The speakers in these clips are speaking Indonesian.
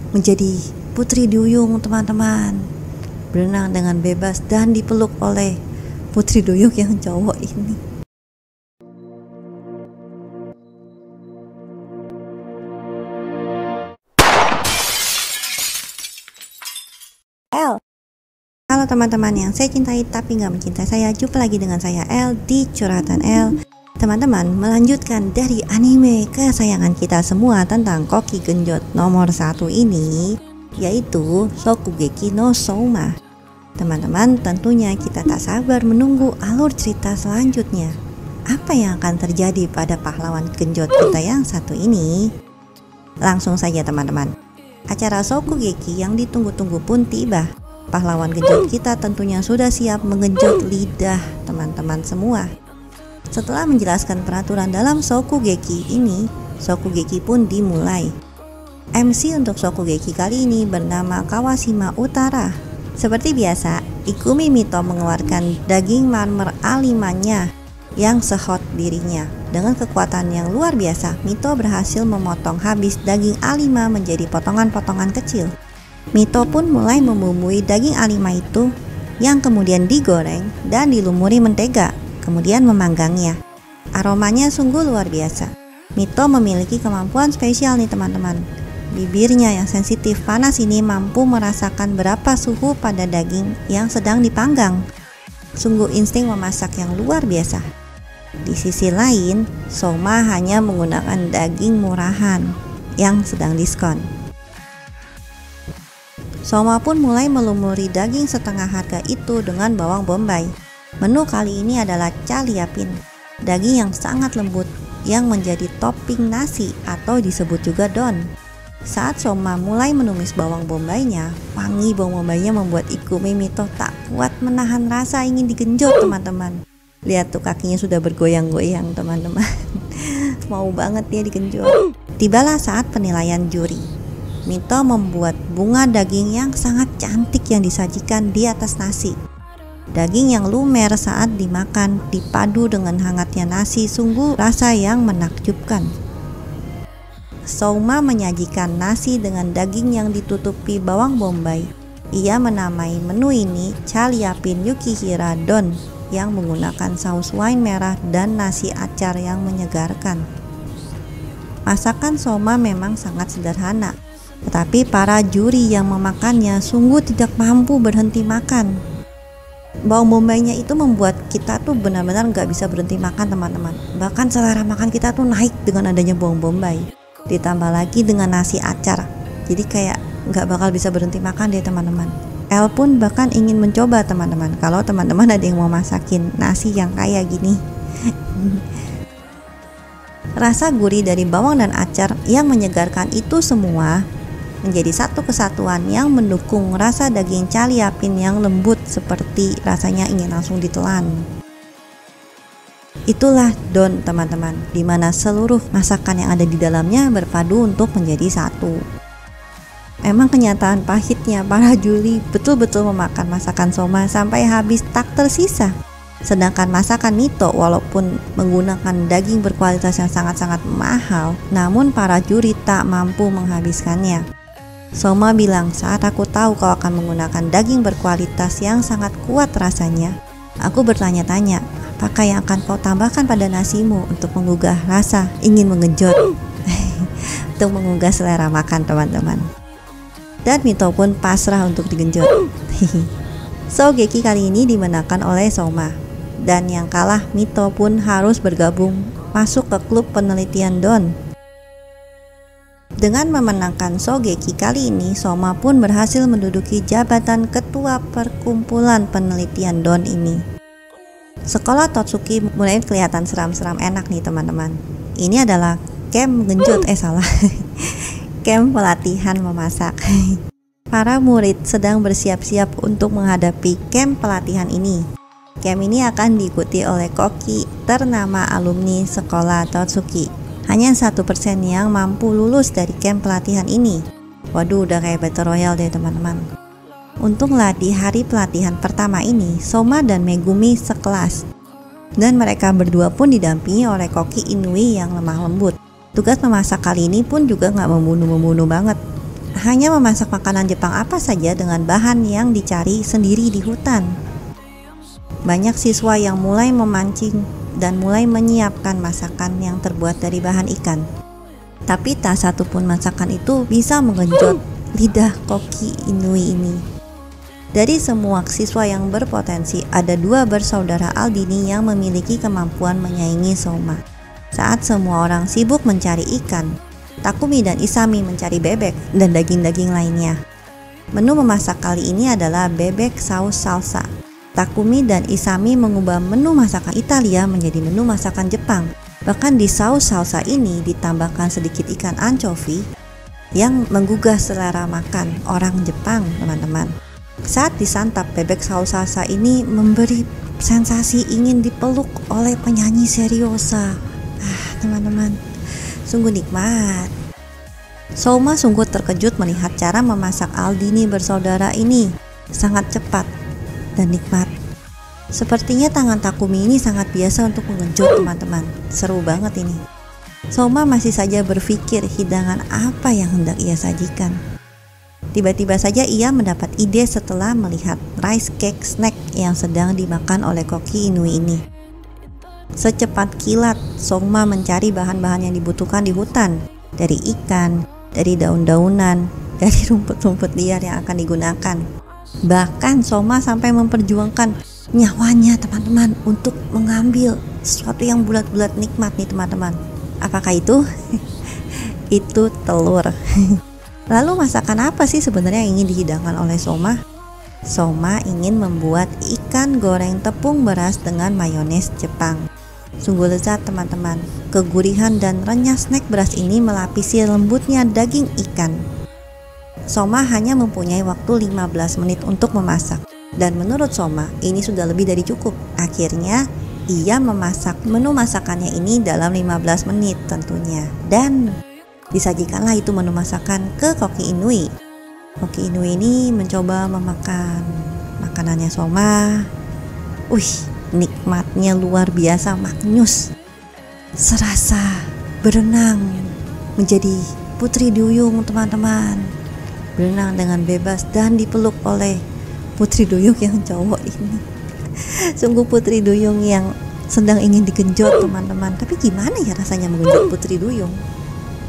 menjadi putri duyung teman-teman, berenang dengan bebas dan dipeluk oleh putri duyung yang cowok ini. Halo teman-teman yang saya cintai tapi nggak mencintai saya, jumpa lagi dengan saya El di Curhatan El. Teman-teman, melanjutkan dari anime kesayangan kita semua tentang koki genjot nomor 1 ini, yaitu Shokugeki no Souma. Teman-teman, tentunya kita tak sabar menunggu alur cerita selanjutnya. Apa yang akan terjadi pada pahlawan genjot kita yang satu ini? Langsung saja teman-teman. Acara Shokugeki yang ditunggu-tunggu pun tiba. Pahlawan genjot kita tentunya sudah siap mengenjot lidah teman-teman semua. Setelah menjelaskan peraturan dalam Shokugeki ini, Shokugeki pun dimulai. MC untuk Shokugeki kali ini bernama Kawashima Utara. Seperti biasa, Ikumi Mito mengeluarkan daging marmer A5-nya yang sehot dirinya. Dengan kekuatan yang luar biasa, Mito berhasil memotong habis daging A5 menjadi potongan-potongan kecil. Mito pun mulai membumbui daging A5 itu yang kemudian digoreng dan dilumuri mentega, kemudian memanggangnya. Aromanya sungguh luar biasa. Mito memiliki kemampuan spesial nih teman-teman. Bibirnya yang sensitif panas ini mampu merasakan berapa suhu pada daging yang sedang dipanggang. Sungguh insting memasak yang luar biasa. Di sisi lain, Souma hanya menggunakan daging murahan yang sedang diskon. Souma pun mulai melumuri daging setengah harga itu dengan bawang bombay. Menu kali ini adalah caliapin, daging yang sangat lembut yang menjadi topping nasi atau disebut juga don. Saat Souma mulai menumis bawang bombaynya, wangi bawang bombaynya membuat Ikumi Mito tak kuat menahan rasa ingin digenjot teman-teman. Lihat tuh kakinya sudah bergoyang-goyang teman-teman. Mau banget dia digenjot. Tibalah saat penilaian juri. Mito membuat bunga daging yang sangat cantik yang disajikan di atas nasi. Daging yang lumer saat dimakan dipadu dengan hangatnya nasi, sungguh rasa yang menakjubkan. Souma menyajikan nasi dengan daging yang ditutupi bawang bombay. Ia menamai menu ini Caliapin Yukihira Don yang menggunakan saus wine merah dan nasi acar yang menyegarkan. Masakan Souma memang sangat sederhana, tetapi para juri yang memakannya sungguh tidak mampu berhenti makan. Bawang bombaynya itu membuat kita tuh benar-benar nggak bisa berhenti makan teman-teman. Bahkan selera makan kita tuh naik dengan adanya bawang bombay. Ditambah lagi dengan nasi acar. Jadi kayak nggak bakal bisa berhenti makan deh teman-teman. El pun bahkan ingin mencoba teman-teman. Kalau teman-teman ada yang mau masakin nasi yang kayak gini. Rasa gurih dari bawang dan acar yang menyegarkan itu semua menjadi satu kesatuan yang mendukung rasa daging caliapin yang lembut seperti rasanya ingin langsung ditelan. Itulah don teman-teman, di mana seluruh masakan yang ada di dalamnya berpadu untuk menjadi satu. Memang kenyataan pahitnya, para juri betul-betul memakan masakan Souma sampai habis tak tersisa. Sedangkan masakan Mito walaupun menggunakan daging berkualitas yang sangat-sangat mahal, namun para juri tak mampu menghabiskannya. Souma bilang, saat aku tahu kau akan menggunakan daging berkualitas yang sangat kuat rasanya, aku bertanya-tanya, apakah yang akan kau tambahkan pada nasimu untuk menggugah rasa ingin mengenjot? Untuk menggugah selera makan teman-teman. Dan Mito pun pasrah untuk digenjot. Shokugeki kali ini dimenangkan oleh Souma. Dan yang kalah Mito pun harus bergabung masuk ke klub penelitian Don. Dengan memenangkan Shokugeki kali ini, Souma pun berhasil menduduki jabatan ketua perkumpulan penelitian Don ini. Sekolah Totsuki mulai kelihatan seram-seram enak nih teman-teman. Ini adalah camp genjot, camp pelatihan memasak. Para murid sedang bersiap-siap untuk menghadapi camp pelatihan ini. Camp ini akan diikuti oleh koki ternama alumni sekolah Totsuki. Hanya 1% yang mampu lulus dari camp pelatihan ini. Waduh, udah kayak battle royale deh teman-teman. Untunglah di hari pelatihan pertama ini, Souma dan Megumi sekelas. Dan mereka berdua pun didampingi oleh koki Inui yang lemah lembut. Tugas memasak kali ini pun juga nggak membunuh-membunuh banget. hanya memasak makanan Jepang apa saja dengan bahan yang dicari sendiri di hutan. Banyak siswa yang mulai memancing dan mulai menyiapkan masakan yang terbuat dari bahan ikan. Tapi tak satu pun masakan itu bisa menggenjot lidah koki Inui ini. Dari semua siswa yang berpotensi, ada 2 bersaudara Aldini yang memiliki kemampuan menyaingi Soma. Saat semua orang sibuk mencari ikan, Takumi dan Isami mencari bebek dan daging-daging lainnya. Menu memasak kali ini adalah bebek saus salsa. Takumi dan Isami mengubah menu masakan Italia menjadi menu masakan Jepang. Bahkan di saus salsa ini ditambahkan sedikit ikan ancovi yang menggugah selera makan orang Jepang, teman-teman. Saat disantap, bebek saus salsa ini memberi sensasi ingin dipeluk oleh penyanyi seriosa. Teman-teman, sungguh nikmat. Soma sungguh terkejut melihat cara memasak Aldini bersaudara ini sangat cepat dan nikmat. Sepertinya tangan Takumi ini sangat biasa untuk mengenjot, teman-teman. Seru banget ini. Soma masih saja berpikir hidangan apa yang hendak ia sajikan. Tiba-tiba saja ia mendapat ide setelah melihat rice cake snack yang sedang dimakan oleh koki Inui ini. Secepat kilat, Soma mencari bahan-bahan yang dibutuhkan di hutan, dari ikan, dari daun-daunan, dari rumput-rumput liar yang akan digunakan. Bahkan Soma sampai memperjuangkan nyawanya, teman-teman, untuk mengambil sesuatu yang bulat-bulat nikmat nih, teman-teman. Apakah itu? Itu telur. Lalu masakan apa sih sebenarnya yang ingin dihidangkan oleh Soma? Soma ingin membuat ikan goreng tepung beras dengan mayones Jepang. Sungguh lezat, teman-teman. Kegurihan dan renyah snack beras ini melapisi lembutnya daging ikan. Soma hanya mempunyai waktu 15 menit untuk memasak. Dan menurut Soma, ini sudah lebih dari cukup. Akhirnya, ia memasak menu masakannya ini dalam 15 menit tentunya. Dan disajikanlah itu menu masakan ke koki Inui. Koki Inui ini mencoba memakan makanannya Soma. Nikmatnya luar biasa, maknyus. Serasa berenang menjadi putri duyung, teman-teman. Berenang dengan bebas dan dipeluk oleh putri duyung yang cowok ini. Sungguh putri duyung yang sedang ingin digenjot, teman-teman. Tapi gimana ya rasanya menggenjot putri duyung?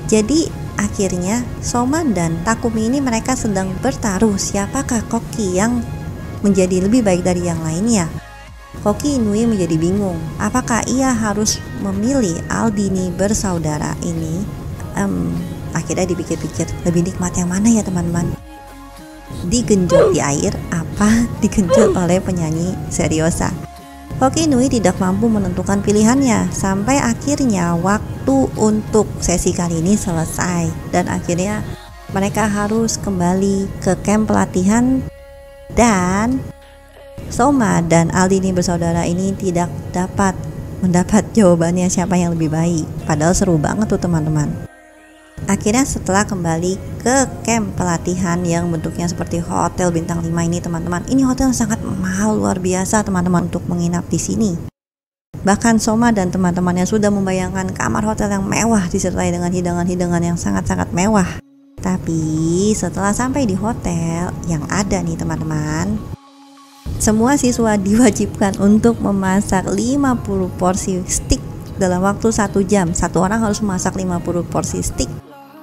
Jadi akhirnya Soma dan Takumi ini mereka sedang bertaruh siapakah koki yang menjadi lebih baik dari yang lainnya. Koki Inui menjadi bingung, apakah ia harus memilih Aldini bersaudara ini? Akhirnya dipikir-pikir, lebih nikmat yang mana ya, teman-teman? Digenjot di air apa digenjot oleh penyanyi seriosa? Koki Inui tidak mampu menentukan pilihannya sampai akhirnya waktu untuk sesi kali ini selesai dan akhirnya mereka harus kembali ke camp pelatihan dan Soma dan Aldini bersaudara ini tidak dapat mendapat jawabannya siapa yang lebih baik. Padahal seru banget tuh, teman-teman. Akhirnya setelah kembali ke camp pelatihan yang bentuknya seperti hotel bintang 5 ini, teman-teman. Ini hotel sangat mahal luar biasa, teman-teman, untuk menginap di sini. Bahkan Soma dan teman-temannya sudah membayangkan kamar hotel yang mewah disertai dengan hidangan-hidangan yang sangat-sangat mewah. Tapi setelah sampai di hotel yang ada nih, teman-teman, semua siswa diwajibkan untuk memasak 50 porsi steak dalam waktu 1 jam. Satu orang harus memasak 50 porsi steak.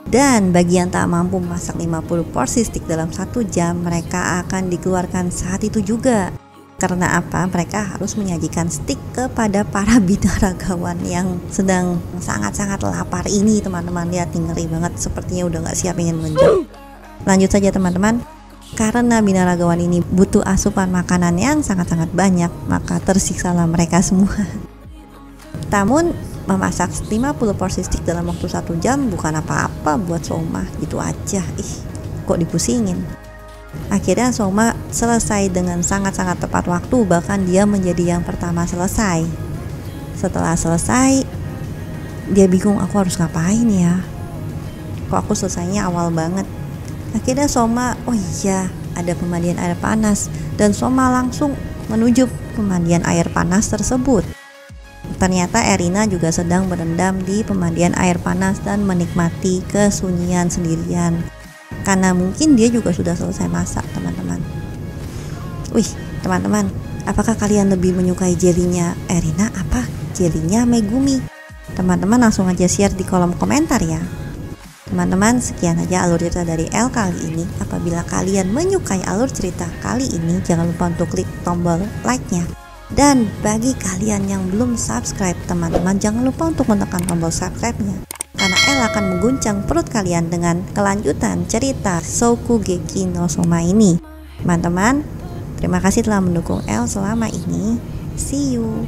Dan bagi yang tak mampu memasak 50 porsi steak dalam 1 jam, mereka akan dikeluarkan saat itu juga. Karena apa? Mereka harus menyajikan steak kepada para binaragawan yang sedang sangat-sangat lapar ini, teman-teman. Lihat nih, ngeri banget, sepertinya udah gak siap ingin menjauh. Lanjut saja, teman-teman. Karena binaragawan ini butuh asupan makanan yang sangat-sangat banyak, maka tersiksalah mereka semua. Namun memasak 50 porsi steak dalam waktu 1 jam bukan apa-apa buat Soma, gitu aja. Kok dipusingin. Akhirnya Soma selesai dengan sangat-sangat tepat waktu, bahkan dia menjadi yang pertama selesai. Setelah selesai, dia bingung, aku harus ngapain ya? Kok aku selesainya awal banget? Akhirnya Soma, ada pemandian air panas, dan Soma langsung menuju pemandian air panas tersebut. Ternyata Erina juga sedang berendam di pemandian air panas dan menikmati kesunyian sendirian. karena mungkin dia juga sudah selesai masak, teman-teman. Wih, teman-teman, apakah kalian lebih menyukai jelinya Erina apa jelinya Megumi? Teman-teman langsung aja share di kolom komentar ya. Teman-teman, sekian aja alur cerita dari El kali ini. Apabila kalian menyukai alur cerita kali ini, jangan lupa untuk klik tombol like-nya. Dan bagi kalian yang belum subscribe, teman-teman jangan lupa untuk menekan tombol subscribe-nya, karena El akan mengguncang perut kalian dengan kelanjutan cerita Shokugeki no Soma ini. Teman-teman, terima kasih telah mendukung El selama ini. See you.